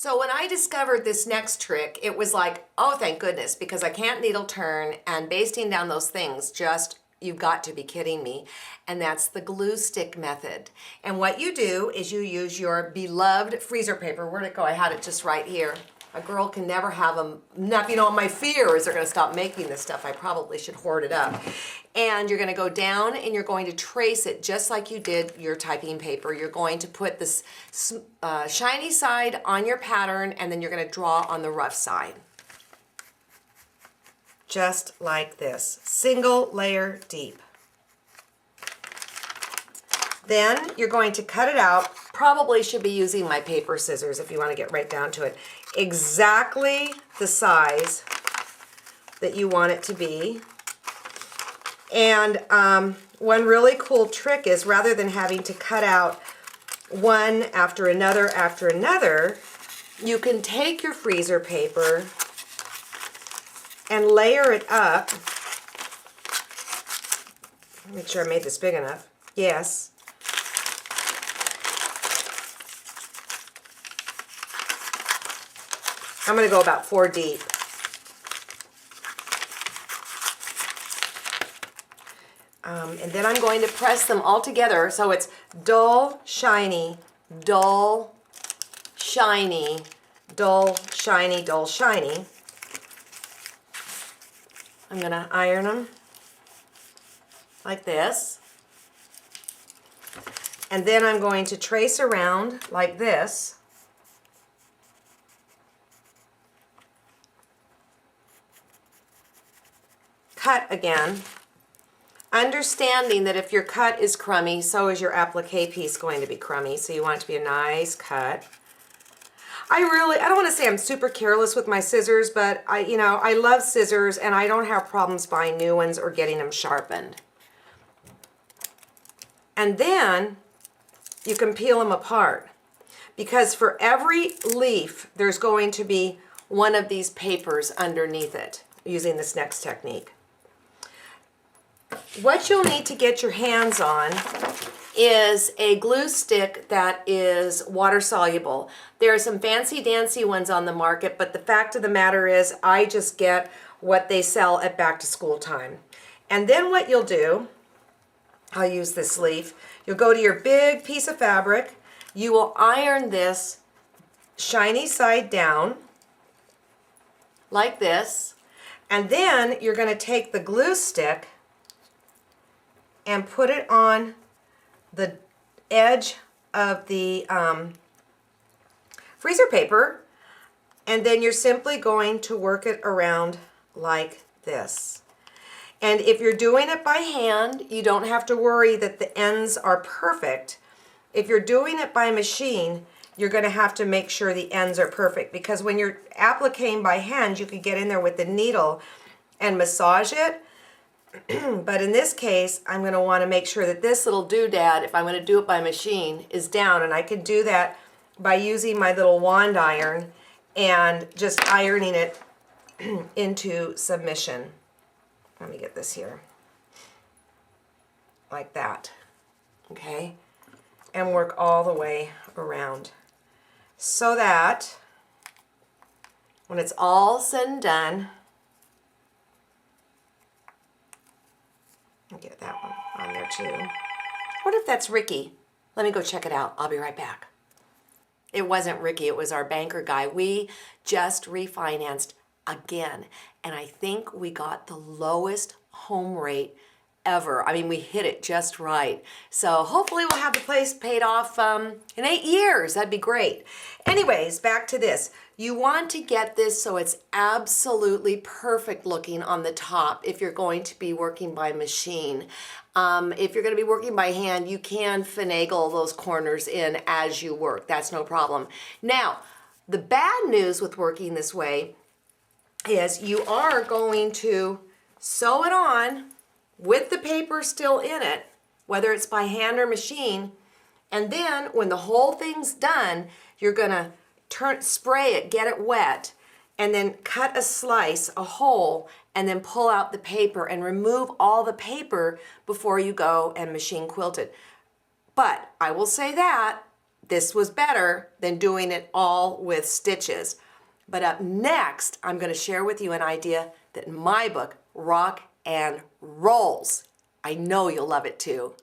So when I discovered this next trick, it was like, oh, thank goodness, because I can't needle turn, and basting down those things, just, you've got to be kidding me. And that's the glue stick method. And what you do is you use your beloved freezer paper. Where'd it go? I had it just right here. A girl can never have them. You know, my fear is they're going to stop making this stuff. I probably should hoard it up. And you're going to go down and you're going to trace it just like you did your typing paper. You're going to put this shiny side on your pattern, and then you're going to draw on the rough side. Just like this, single layer deep. Then you're going to cut it out. Probably should be using my paper scissors if you want to get right down to it. Exactly the size that you want it to be. And one really cool trick is, rather than having to cut out one after another, you can take your freezer paper and layer it up. Make sure I made this big enough. Yes. I'm going to go about 4 deep. And then I'm going to press them all together so it's dull, shiny, dull, shiny, dull, shiny, dull, shiny. I'm going to iron them like this. And then I'm going to trace around like this. Cut again. Understanding that if your cut is crummy, so is your applique piece going to be crummy. So you want it to be a nice cut. I don't want to say I'm super careless with my scissors, but I love scissors and I don't have problems buying new ones or getting them sharpened. And then you can peel them apart, because for every leaf there's going to be one of these papers underneath it using this next technique. What you'll need to get your hands on is a glue stick that is water soluble. There are some fancy dancy ones on the market, but the fact of the matter is I just get what they sell at back to school time. And then what you'll do, I'll use this leaf, you'll go to your big piece of fabric, you will iron this shiny side down like this, and then you're going to take the glue stick and put it on the edge of the freezer paper, and then you're simply going to work it around like this. And if you're doing it by hand, you don't have to worry that the ends are perfect. If you're doing it by machine, you're going to have to make sure the ends are perfect, because when you're appliquing by hand, you could get in there with the needle and massage it. But in this case, I'm going to want to make sure that this little doodad, if I'm going to do it by machine, is down. And I can do that by using my little wand iron and just ironing it into submission. Let me get this here. Like that. Okay? And work all the way around. So that when it's all said and done, I'll get that one on there too. What if that's Ricky? Let me go check it out. I'll be right back. It wasn't Ricky, it was our banker guy. We just refinanced again, and I think we got the lowest home rate ever. I mean, we hit it just right. So hopefully we'll have the place paid off in 8 years. That'd be great. Anyways, back to this. You want to get this so it's absolutely perfect looking on the top if you're going to be working by machine. If you're going to be working by hand, you can finagle those corners in as you work. That's no problem. Now, the bad news with working this way is you are going to sew it on with the paper still in it, whether it's by hand or machine, and then when the whole thing's done, you're gonna spray it, get it wet, and then cut a slice, a hole, and then pull out the paper and remove all the paper before you go and machine quilt it. But I will say that this was better than doing it all with stitches. But up next, I'm going to share with you an idea that in my book, rock and rolls. I know you'll love it too.